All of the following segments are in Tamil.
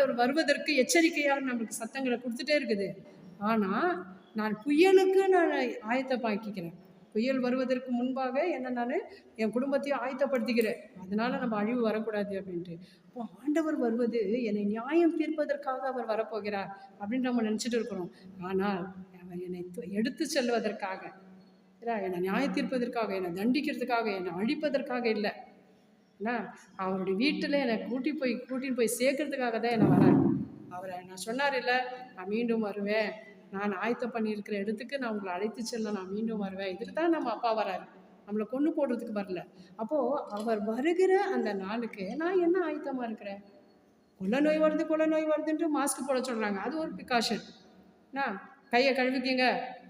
ஆண்டவர் வருவதற்கு எச்சரிக்கையாக நம்மளுக்கு சத்தங்களை கொடுத்துட்டே இருக்குது. ஆனால் நான் புயலுக்கு நான் ஆயத்தமாக்கிக்கிறேன். புயல் வருவதற்கு முன்பாக என்ன நான் என் குடும்பத்தையும் ஆயத்தப்படுத்திக்கிறேன். அதனால் நம்ம அழிவு வரக்கூடாது அப்படின்ட்டு. இப்போ ஆண்டவர் வருவது என்னை நியாயம் தீர்ப்பதற்காக அவர் வரப்போகிறார் அப்படின்னு நம்ம நினச்சிட்டு இருக்கிறோம். ஆனால் அவர் என்னை எடுத்து செல்வதற்காக, என்னை நியாய தீர்ப்பதற்காக, என்னை தண்டிக்கிறதுக்காக, என்னை அழிப்பதற்காக இல்லை. ஏன்னா அவருடைய வீட்டில் என்னை கூட்டின்னு போய் சேர்க்கறதுக்காக தான் என்னை வரேன். அவரை நான் சொன்னார் இல்லை, நான் மீண்டும் வருவேன், நான் ஆயத்தம் பண்ணியிருக்கிற இடத்துக்கு நான் உங்களை அழைத்து செல்ல நான் மீண்டும் வருவேன். இதுக்கு தான் நம்ம அப்பா வராரு, நம்மளை கொண்டு போடுறதுக்கு வரல. அப்போது அவர் வருகிற அந்த நாளுக்கு நான் என்ன ஆயத்தமாக இருக்கிறேன்? கொள்ள நோய் வருதுன்ட்டு மாஸ்க் போட சொல்கிறாங்க, அது ஒரு ப்ரிகாஷன். கையை கழுவிக்கிங்க,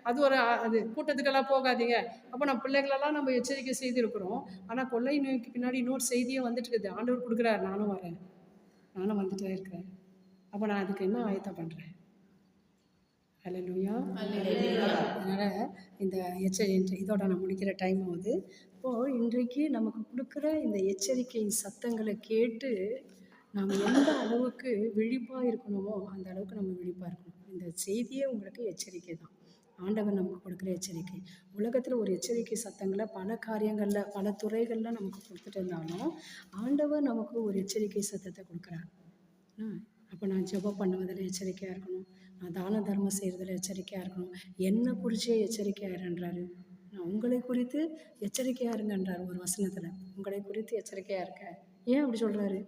அது கூட்டத்துக்கெல்லாம் போகாதீங்க. அப்போ நம்ம பிள்ளைகளெல்லாம் நம்ம எச்சரிக்கை செய்திருக்கிறோம். ஆனால் கொள்ளை நோய்க்கு பின்னாடி இன்னொரு செய்தியே வந்துட்டு இருக்குது. ஆண்டவர் கொடுக்குறார், நானும் வரேன், நானும் வந்துட்டு இருக்கிறேன். அப்போ நான் அதுக்கு என்ன ஆயத்தம் பண்ணுறேன்? அல்லேலூயா. அதனால் இந்த இதோட நான் முடிக்கிற டைம் ஆகுது. இப்போது இன்றைக்கு நமக்கு கொடுக்குற இந்த எச்சரிக்கையின் சத்தங்களை கேட்டு நாம் எந்த அளவுக்கு விழிப்பாக இருக்கணுமோ அந்த அளவுக்கு நம்ம விழிப்பாக இருக்கணும். இந்த செய்தியே உங்களுக்கு எச்சரிக்கை தான். ஆண்டவர் நமக்கு கொடுக்குற எச்சரிக்கை. உலகத்தில் ஒரு எச்சரிக்கை சத்தங்களை பல காரியங்களில் பல துறைகளில் நமக்கு கொடுத்துட்டு இருந்தாலும் ஆண்டவர் நமக்கு ஒரு எச்சரிக்கை சத்தத்தை கொடுக்குறார். அப்போ நான் ஜெபம் பண்ணுவதில் எச்சரிக்கையாக இருக்கணும், நான் தான தர்மம் செய்கிறதில் எச்சரிக்கையாக இருக்கணும், என்னை குறிச்சே எச்சரிக்கையாக இருன்றாரு. நான் உங்களை குறித்து எச்சரிக்கையாக இருங்கன்றார் ஒரு வசனத்தில். உங்களை குறித்து எச்சரிக்கையாக இருக்க. ஏன் அப்படி சொல்கிறாரு?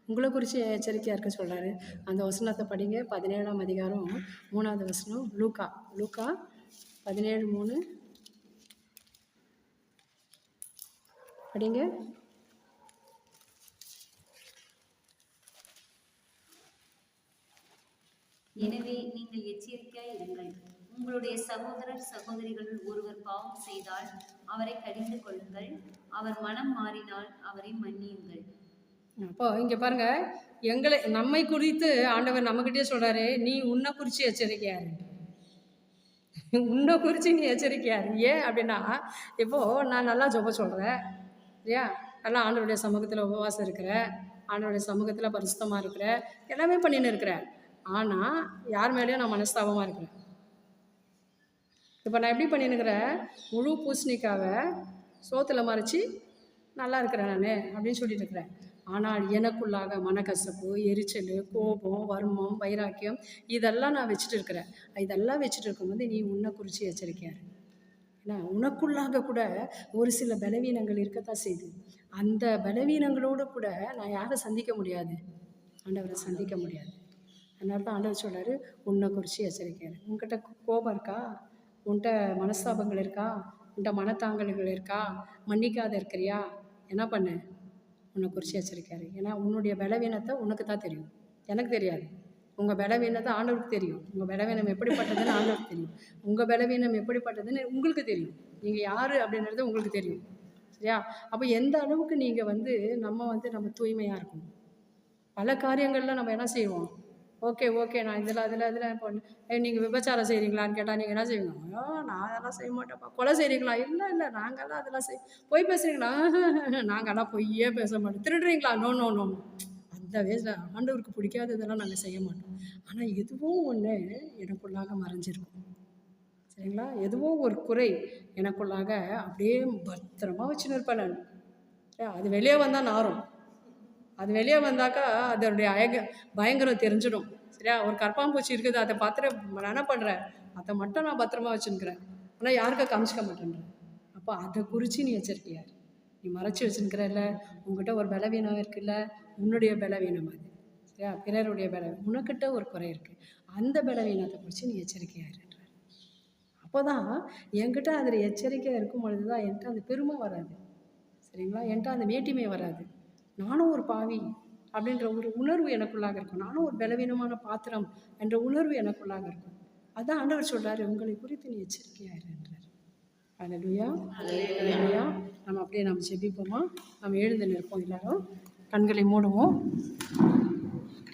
உங்களை குறித்து எச்சரிக்கையாக இருக்க சொல்கிறாரு. அந்த வசனத்தை படிங்க. 17ஆம் அதிகாரம் 3வது வசனம். லூக்கா 17:3 படிங்க. எனவே நீங்கள் எச்சரிக்கையாய் இருங்கள். உங்களுடைய சகோதரர் சகோதரிகளில் ஒருவர் பாவம் செய்தால் அவரை கடிந்து கொள்ளுங்கள், அவர் மனம் மாறினால் அவரை மன்னியுங்கள். அப்போ இங்கே பாருங்க, நம்மை குறித்து ஆண்டவர் நம்மகிட்டே சொல்கிறாரு, நீ உன்னை குறித்து எச்சரிக்கையாரு, உன்னை குறித்து நீ எச்சரிக்கையாரு. ஏன் அப்படின்னா, இப்போது நான் நல்லா ஜெபம் சொல்கிறேன் இல்லையா, நல்லா ஆண்டவருடைய சமூகத்தில் உபவாசம் இருக்கிறேன், ஆண்டவருடைய சமூகத்தில் பரிசுத்தமாக இருக்கிறேன், எல்லாமே பண்ணின்னு இருக்கிறேன். ஆனால் யார் மேலேயும் நான் மனஸ்தாபமாக இருக்கிறேன். இப்போ நான் எப்படி பண்ணின்னுக்கிறேன்? முழு பூசணிக்காவை சோத்தில் மறைச்சி நல்லா இருக்கிறேன் நான் அப்படின்னு சொல்லிட்டு இருக்கிறேன். ஆனால் எனக்குள்ளாக மனக்கசப்பு, எரிச்சல், கோபம், வர்மம், வைராக்கியம் இதெல்லாம் நான் வச்சுட்டு இருக்கிறேன். இதெல்லாம் வச்சுட்டு இருக்கும்போது நீ உன்னை குறித்து எச்சரிக்கையாரு. ஏன்னா உனக்குள்ளாக கூட ஒரு சில பலவீனங்கள் இருக்கத்தான் செய்யுது. அந்த பலவீனங்களோடு கூட நான் யாரை சந்திக்க முடியாது? ஆண்டவரை சந்திக்க முடியாது. அதனால தான் ஆண்டவர் சொல்கிறாரு, உன்னை குறித்து எச்சரிக்கையாரு. உன்கிட்ட கோபம் இருக்கா? உன்கிட்ட மனஸ்தாபங்கள் இருக்கா? உன்கிட்ட மனத்தாங்கல்கள் இருக்கா? மன்னிக்காத இருக்கிறியா? என்ன பண்ணு? உன்னை குறித்து எச்சரிக்கையாரு. ஏன்னா உன்னுடைய பலவீனத்தை உனக்கு தான் தெரியும், எனக்கு தெரியாது. உங்கள் பலவீனத்தை ஆண்டவருக்கு தெரியும். உங்கள் பலவீனம் எப்படிப்பட்டதுன்னு ஆண்டவருக்கு தெரியும். உங்கள் பலவீனம் எப்படிப்பட்டதுன்னு உங்களுக்கு தெரியும். நீங்கள் யார் அப்படின்றது உங்களுக்கு தெரியும். சரியா? அப்போ எந்த அளவுக்கு நீங்கள் நம்ம தூய்மையாக இருக்கணும். பல காரியங்களில் நம்ம என்ன செய்வோம்? ஓகே நான் இதில் பொண்ணு நீங்கள் விபச்சாரம் செய்கிறீங்களான்னு கேட்டால் நீங்கள் என்ன செய்வீங்க? நான் அதெல்லாம் செய்ய மாட்டேன்ப்பா. கொலை செய்கிறீங்களா? இல்லை நாங்கள்லாம் அதெல்லாம் பொய் பேசுகிறீங்களா? நாங்கள்லாம் பொய்யே பேச மாட்டோம். திருடுறீங்களா? நோ. அந்த வயசில் ஆண்டவருக்கு பிடிக்காததெல்லாம் நாங்கள் செய்ய மாட்டோம். ஆனால் எதுவோ ஒன்று எனக்குள்ளாக மறைஞ்சிருக்கும். சரிங்களா? எதுவோ ஒரு குறை எனக்குள்ளாக அப்படியே பத்திரமா வச்சுன்னு இருப்பேன் நான். அது வெளியே வந்தால் நாரும். அது வெளியே வந்தாக்கா அதனுடைய பயங்கரம் தெரிஞ்சிடும். சரியா? ஒரு கற்பாம்பூச்சி இருக்குது, அதை பார்த்துட்டு நான் என்ன பண்ணுறேன்? அதை மட்டும் நான் பத்திரமா வச்சுருக்கிறேன், ஆனால் யாருக்கும் காமிச்சிக்க மாட்டேன்றேன். அப்போ அதை குறித்து நீ எச்சரிக்கையார். நீ மறைச்சி வச்சுருக்கிறல்ல, உங்ககிட்ட ஒரு பலவீனம் இருக்குல்ல, உன்னுடைய பலவீனம் அது. சரியா? பிறருடைய உனக்கிட்ட ஒரு குறை இருக்குது, அந்த பலவீனத்தை குறித்து நீ எச்சரிக்கையாருன்றார். அப்போ தான் என்கிட்ட அதில் எச்சரிக்கையாக இருக்கும் பொழுது தான் என்கிட்ட அந்த பெருமை வராது. சரிங்களா? என்கிட்ட அந்த மேட்டிமை வராது. நானும் ஒரு பாவி அப்படின்ற ஒரு உணர்வு எனக்குள்ளாக இருக்கும். நானும் ஒரு பலவீனமான பாத்திரம் என்ற உணர்வு எனக்குள்ளாக இருக்கும். அதான் ஆண்டவர் சொல்கிறாரு, உங்களை குறித்து நீ எச்சரிக்கையாக என்றார். அல்லேலூயா. நம்ம அப்படியே நம்ம ஜெபிப்போமா? நம்ம எழுந்து நிற்போம். எல்லாரும் கண்களை மூடுவோம்.